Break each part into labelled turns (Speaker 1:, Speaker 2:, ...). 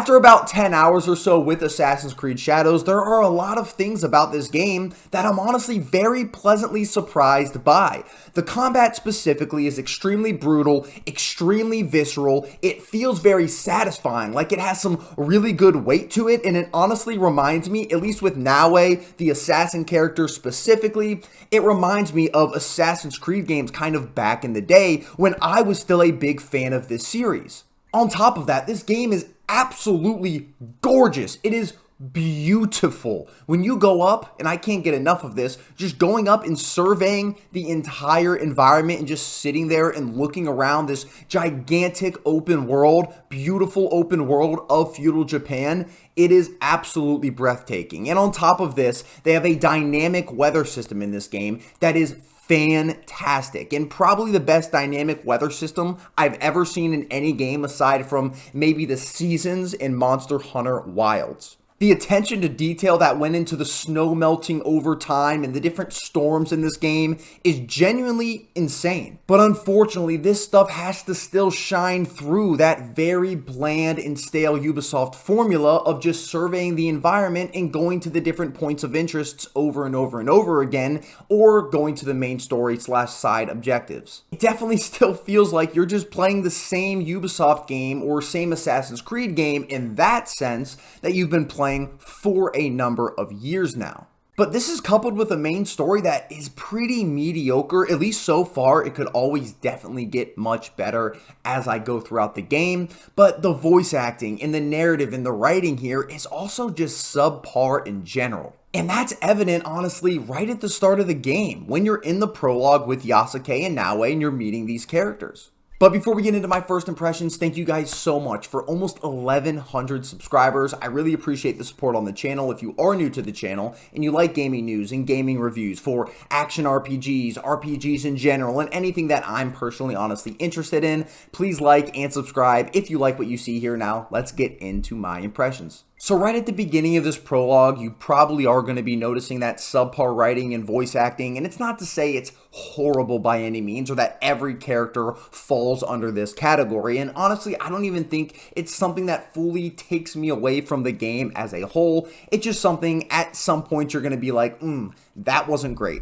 Speaker 1: After about 10 hours or so with Assassin's Creed Shadows, there are a lot of things about this game that I'm honestly very pleasantly surprised by. The combat specifically is extremely brutal, extremely visceral. It feels very satisfying, like it has some really good weight to it, and it honestly reminds me, at least with Naue, the assassin character specifically, it reminds me of Assassin's Creed games kind of back in the day when I was still a big fan of this series. On top of that, this game is absolutely gorgeous. It is beautiful. When you go up, and I can't get enough of this, just going up and surveying the entire environment and just sitting there and looking around this gigantic open world, beautiful open world of feudal Japan, it is absolutely breathtaking. And on top of this, they have a dynamic weather system in this game that is fantastic, and probably the best dynamic weather system I've ever seen in any game aside from maybe the seasons in Monster Hunter Wilds. The attention to detail that went into the snow melting over time and the different storms in this game is genuinely insane. But unfortunately, this stuff has to still shine through that very bland and stale Ubisoft formula of just surveying the environment and going to the different points of interest over and over and over again, or going to the main story / side objectives. It definitely still feels like you're just playing the same Ubisoft game or same Assassin's Creed game in that sense that you've been playing for a number of years now. But this is coupled with a main story that is pretty mediocre, at least so far. It could always definitely get much better as I go throughout the game, but the voice acting and the narrative and the writing here is also just subpar in general. And that's evident, honestly, right at the start of the game, when you're in the prologue with Yasuke and Naue and you're meeting these characters. But before we get into my first impressions, thank you guys so much for almost 1,100 subscribers. I really appreciate the support on the channel. If you are new to the channel and you like gaming news and gaming reviews for action RPGs, RPGs in general, and anything that I'm personally honestly interested in, please like and subscribe if you like what you see here. Now, let's get into my impressions. So right at the beginning of this prologue, you probably are going to be noticing that subpar writing and voice acting, and it's not to say it's horrible by any means or that every character falls under this category, and honestly, I don't even think it's something that fully takes me away from the game as a whole. It's just something at some point you're going to be like, that wasn't great.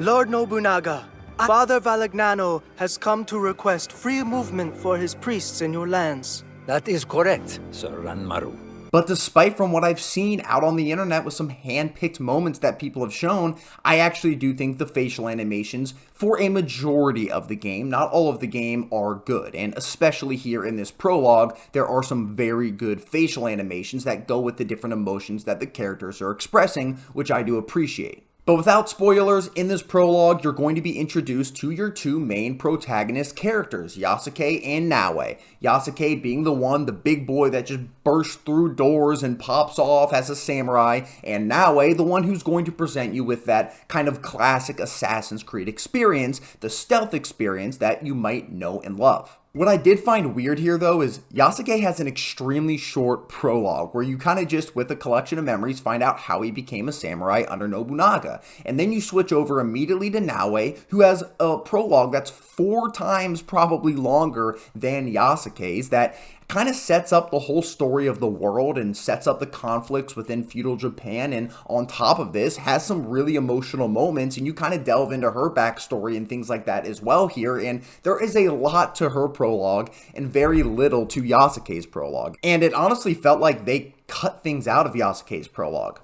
Speaker 2: Lord Nobunaga, Father Valagnano has come to request free movement for his priests in your lands.
Speaker 3: That is correct, Sir Ranmaru.
Speaker 1: But despite from what I've seen out on the internet with some hand-picked moments that people have shown, I actually do think the facial animations for a majority of the game, not all of the game, are good. And especially here in this prologue, there are some very good facial animations that go with the different emotions that the characters are expressing, which I do appreciate. But without spoilers, in this prologue, you're going to be introduced to your two main protagonist characters, Yasuke and Naue. Yasuke being the big boy that just bursts through doors and pops off as a samurai, and Naue, the one who's going to present you with that kind of classic Assassin's Creed experience, the stealth experience that you might know and love. What I did find weird here, though, is Yasuke has an extremely short prologue where you kind of just, with a collection of memories, find out how he became a samurai under Nobunaga. And then you switch over immediately to Naue, who has a prologue that's 4 times probably longer than Yasuke's, that kind of sets up the whole story of the world and sets up the conflicts within feudal Japan, and on top of this has some really emotional moments, and you kind of delve into her backstory and things like that as well here, and there is a lot to her prologue and very little to Yasuke's prologue. And it honestly felt like they cut things out of Yasuke's prologue.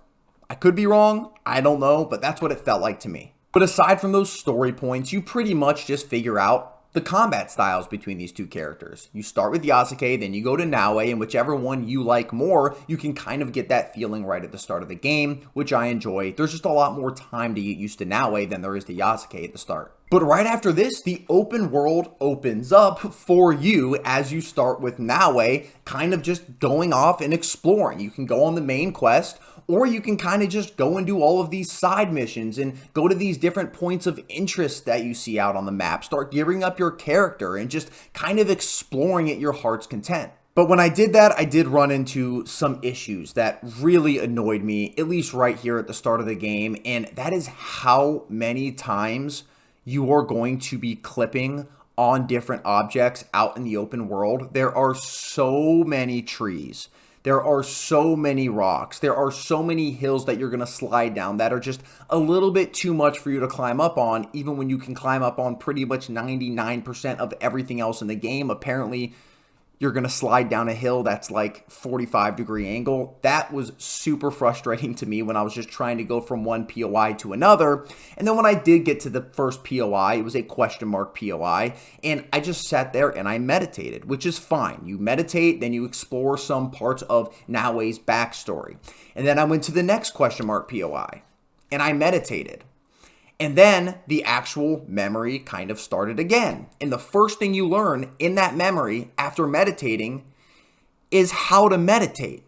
Speaker 1: I could be wrong, I don't know, but that's what it felt like to me. But aside from those story points, you pretty much just figure out the combat styles between these two characters. You start with Yasuke, then you go to Naue, and whichever one you like more, you can kind of get that feeling right at the start of the game, which I enjoy. There's just a lot more time to get used to Naue than there is to Yasuke at the start. But right after this, the open world opens up for you as you start with Naue, kind of just going off and exploring. You can go on the main quest, or you can kind of just go and do all of these side missions and go to these different points of interest that you see out on the map. Start gearing up your character and just kind of exploring at your heart's content. But when I did that, I did run into some issues that really annoyed me, at least right here at the start of the game, and that is how many times you are going to be clipping on different objects out in the open world. There are so many trees. There are so many rocks. There are so many hills that you're going to slide down that are just a little bit too much for you to climb up on, even when you can climb up on pretty much 99% of everything else in the game. Apparently, you're going to slide down a hill that's like 45-degree angle. That was super frustrating to me when I was just trying to go from one POI to another. And then when I did get to the first POI, it was a question mark POI, and I just sat there and I meditated, which is fine. You meditate, then you explore some parts of Naoe's backstory. And then I went to the next question mark POI, and I meditated. And then the actual memory kind of started again. And the first thing you learn in that memory after meditating is how to meditate.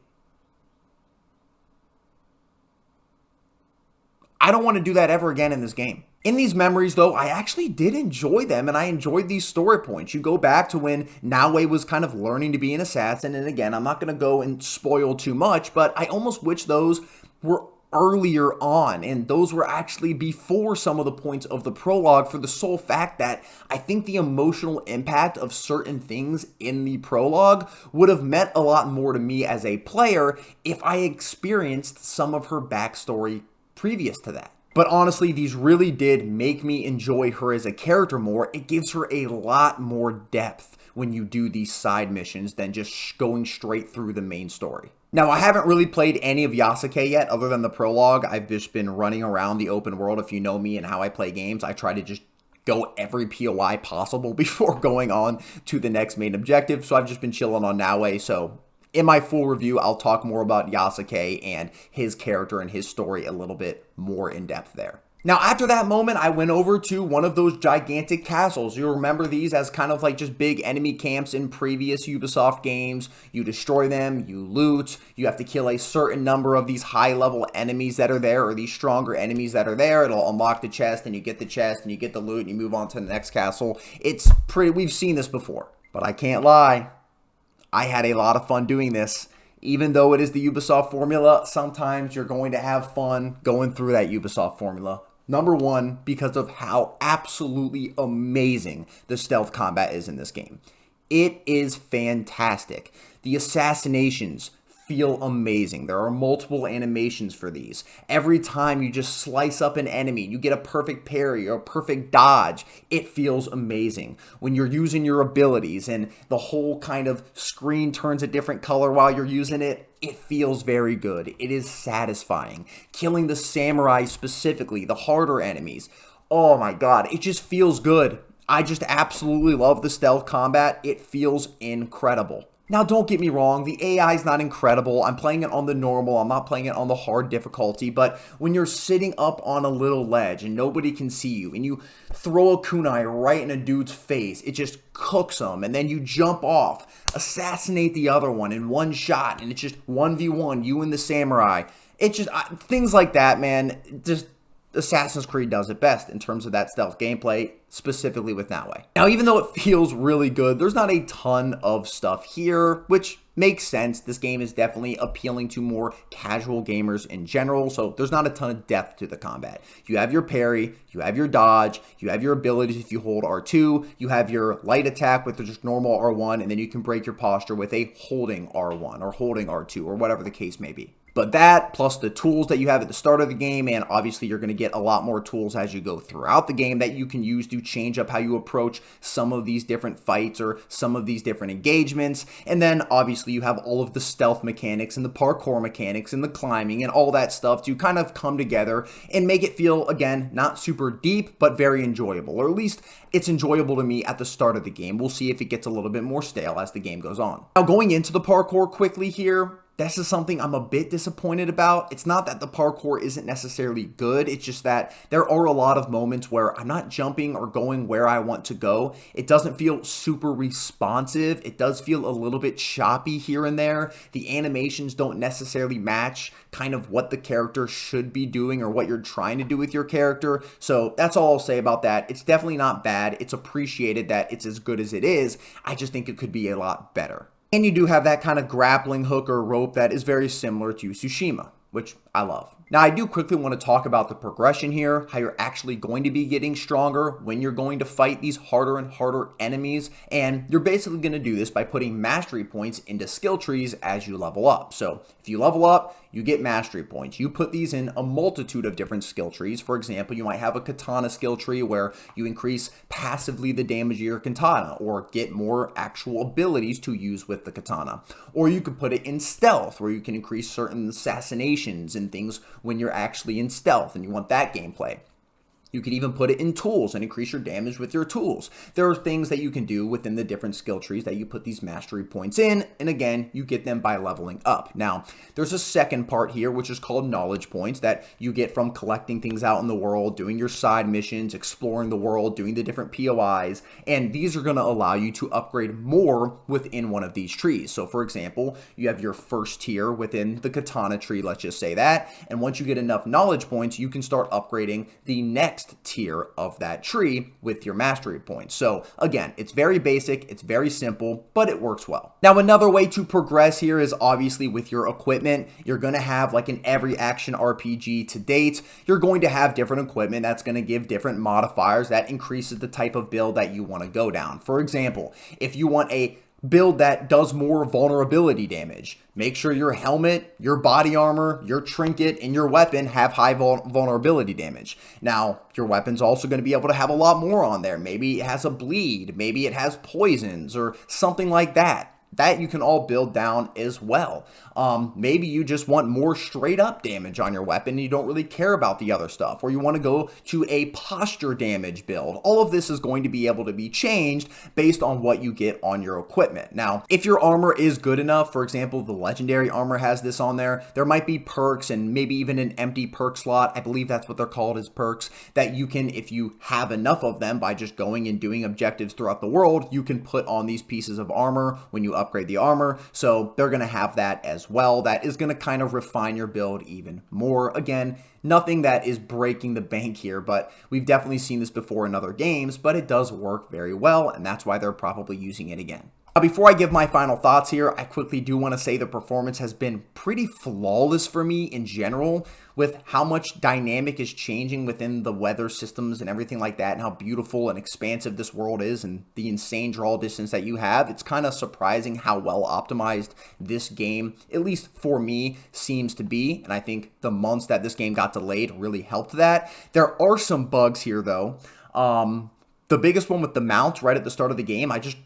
Speaker 1: I don't want to do that ever again in this game. In these memories, though, I actually did enjoy them, and I enjoyed these story points. You go back to when Naoe was kind of learning to be an assassin, and again, I'm not going to go and spoil too much, but I almost wish those were earlier on, and those were actually before some of the points of the prologue, for the sole fact that I think the emotional impact of certain things in the prologue would have meant a lot more to me as a player if I experienced some of her backstory previous to that. But honestly, these really did make me enjoy her as a character more. It gives her a lot more depth when you do these side missions than just going straight through the main story. Now, I haven't really played any of Yasuke yet, other than the prologue. I've just been running around the open world. If you know me and how I play games, I try to just go every POI possible before going on to the next main objective. So I've just been chilling on Naoe. So in my full review, I'll talk more about Yasuke and his character and his story a little bit more in depth there. Now, after that moment, I went over to one of those gigantic castles. You'll remember these as kind of like just big enemy camps in previous Ubisoft games. You destroy them, you loot, you have to kill a certain number of these high-level enemies that are there, or these stronger enemies that are there. It'll unlock the chest, and you get the chest, and you get the loot, and you move on to the next castle. It's pretty, we've seen this before. But I can't lie, I had a lot of fun doing this. Even though it is the Ubisoft formula, sometimes you're going to have fun going through that Ubisoft formula. Number one, because of how absolutely amazing the stealth combat is in this game. It is fantastic. The assassinations feel amazing. There are multiple animations for these. Every time you just slice up an enemy, you get a perfect parry or a perfect dodge. It feels amazing. When you're using your abilities and the whole kind of screen turns a different color while you're using it, it feels very good. It is satisfying. Killing the samurai specifically, the harder enemies. Oh my god, it just feels good. I just absolutely love the stealth combat. It feels incredible. Now, don't get me wrong, the AI is not incredible. I'm playing it on the normal, I'm not playing it on the hard difficulty, but when you're sitting up on a little ledge and nobody can see you, and you throw a kunai right in a dude's face, it just cooks them, and then you jump off, assassinate the other one in one shot, and it's just 1v1, you and the samurai. It just, things like that, man, just Assassin's Creed does it best in terms of that stealth gameplay, specifically with Naoe. Now, even though it feels really good, there's not a ton of stuff here, which makes sense. This game is definitely appealing to more casual gamers in general, so there's not a ton of depth to the combat. You have your parry, you have your dodge, you have your abilities if you hold R2, you have your light attack with just normal R1, and then you can break your posture with a holding R1 or holding R2 or whatever the case may be. But that, plus the tools that you have at the start of the game, and obviously you're going to get a lot more tools as you go throughout the game that you can use to change up how you approach some of these different fights or some of these different engagements. And then obviously you have all of the stealth mechanics and the parkour mechanics and the climbing and all that stuff to kind of come together and make it feel, again, not super deep, but very enjoyable. Or at least it's enjoyable to me at the start of the game. We'll see if it gets a little bit more stale as the game goes on. Now, going into the parkour quickly here, this is something I'm a bit disappointed about. It's not that the parkour isn't necessarily good. It's just that there are a lot of moments where I'm not jumping or going where I want to go. It doesn't feel super responsive. It does feel a little bit choppy here and there. The animations don't necessarily match kind of what the character should be doing or what you're trying to do with your character. So that's all I'll say about that. It's definitely not bad. It's appreciated that it's as good as it is. I just think it could be a lot better. And you do have that kind of grappling hook or rope that is very similar to Tsushima, which I love. Now, I do quickly want to talk about the progression here, how you're actually going to be getting stronger when you're going to fight these harder and harder enemies, and you're basically going to do this by putting mastery points into skill trees as you level up. So if you level up, you get mastery points. You put these in a multitude of different skill trees. For example, you might have a katana skill tree where you increase passively the damage of your katana or get more actual abilities to use with the katana. Or you could put it in stealth where you can increase certain assassinations and things when you're actually in stealth and you want that gameplay. You could even put it in tools and increase your damage with your tools. There are things that you can do within the different skill trees that you put these mastery points in, and again, you get them by leveling up. Now, there's a second part here, which is called knowledge points that you get from collecting things out in the world, doing your side missions, exploring the world, doing the different POIs, and these are going to allow you to upgrade more within one of these trees. So, for example, you have your first tier within the katana tree, let's just say that, and once you get enough knowledge points, you can start upgrading the next tier of that tree with your mastery points. So again, it's very basic, it's very simple, but it works well. Now, another way to progress here is obviously with your equipment. You're going to have, like in every action RPG to date, you're going to have different equipment that's going to give different modifiers that increases the type of build that you want to go down. For example, if you want a build that does more vulnerability damage, make sure your helmet, your body armor, your trinket, and your weapon have high vulnerability damage. Now, your weapon's also going to be able to have a lot more on there. Maybe it has a bleed, maybe it has poisons or something like that. That you can all build down as well. Maybe you just want more straight up damage on your weapon and you don't really care about the other stuff, or you want to go to a posture damage build. All of this is going to be able to be changed based on what you get on your equipment. Now, if your armor is good enough, for example, the legendary armor has this on there, there might be perks and maybe even an empty perk slot. I believe that's what they're called, as perks, that you can, if you have enough of them by just going and doing objectives throughout the world, you can put on these pieces of armor when you upgrade the armor. So they're going to have that as well. That is going to kind of refine your build even more. Again, nothing that is breaking the bank here, but we've definitely seen this before in other games, but it does work very well, and that's why they're probably using it again. Now, before I give my final thoughts here, I quickly do want to say the performance has been pretty flawless for me in general, with how much dynamic is changing within the weather systems and everything like that, and how beautiful and expansive this world is and the insane draw distance that you have. It's kind of surprising how well optimized this game, at least for me, seems to be, and I think the months that this game got delayed really helped that. There are some bugs here though. The biggest one with the mount right at the start of the game, I just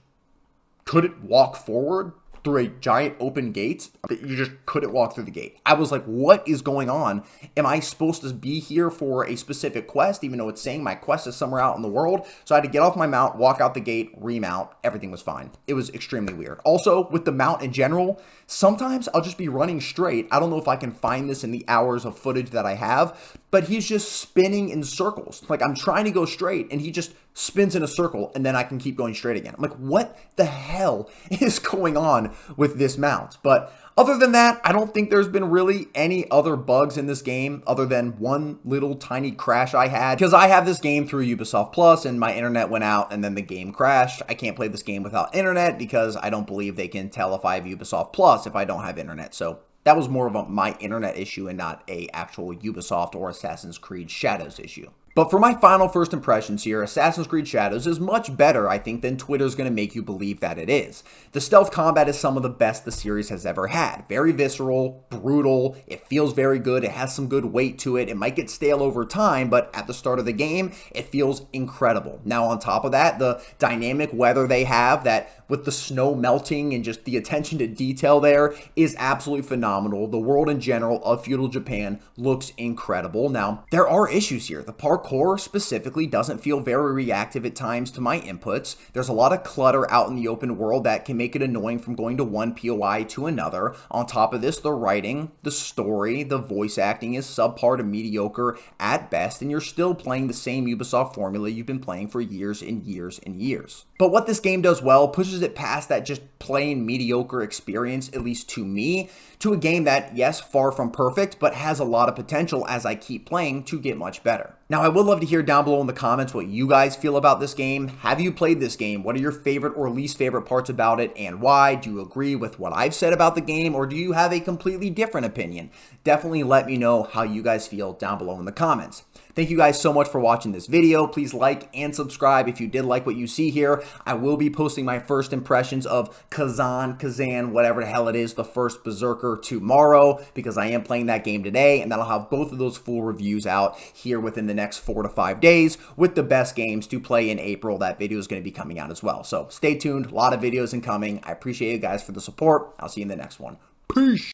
Speaker 1: couldn't walk forward through a giant open gate. You just couldn't walk through the gate. I was like, what is going on? Am I supposed to be here for a specific quest, even though it's saying my quest is somewhere out in the world? So I had to get off my mount, walk out the gate, remount. Everything was fine. It was extremely weird. Also, with the mount in general, sometimes I'll just be running straight. I don't know if I can find this in the hours of footage that I have, but he's just spinning in circles. Like, I'm trying to go straight and he just spins in a circle and then I can keep going straight again. I'm like, what the hell is going on with this mount? But other than that, I don't think there's been really any other bugs in this game other than one little tiny crash I had, because I have this game through Ubisoft Plus and my internet went out and then the game crashed. I can't play this game without internet because I don't believe they can tell if I have Ubisoft Plus if I don't have internet. So that was more of my internet issue and not a actual Ubisoft or Assassin's Creed Shadows issue. But for my final first impressions here, Assassin's Creed Shadows is much better, I think, than Twitter's going to make you believe that it is. The stealth combat is some of the best the series has ever had. Very visceral, brutal, it feels very good, it has some good weight to it. It might get stale over time, but at the start of the game, it feels incredible. Now, on top of that, the dynamic weather they have, that with the snow melting and just the attention to detail there, is absolutely phenomenal. The world in general of feudal Japan looks incredible. Now, there are issues here. The parkour specifically doesn't feel very reactive at times to my inputs. There's a lot of clutter out in the open world that can make it annoying from going to one POI to another. On top of this, the writing, the story, the voice acting is subpar to mediocre at best, and you're still playing the same Ubisoft formula you've been playing for years and years and years. But what this game does well pushes it past that just plain mediocre experience, at least to me, to a game that, yes, far from perfect, but has a lot of potential as I keep playing to get much better. Now, I would love to hear down below in the comments what you guys feel about this game. Have you played this game? What are your favorite or least favorite parts about it, and why? Do you agree with what I've said about the game, or do you have a completely different opinion? Definitely let me know how you guys feel down below in the comments. Thank you guys so much for watching this video. Please like and subscribe if you did like what you see here. I will be posting my first impressions of Kazan, whatever the hell it is, the first Berserker tomorrow, because I am playing that game today, and then I'll have both of those full reviews out here within the next 4 to 5 days with the best games to play in April. That video is going to be coming out as well. So stay tuned. A lot of videos incoming. I appreciate you guys for the support. I'll see you in the next one. Peace.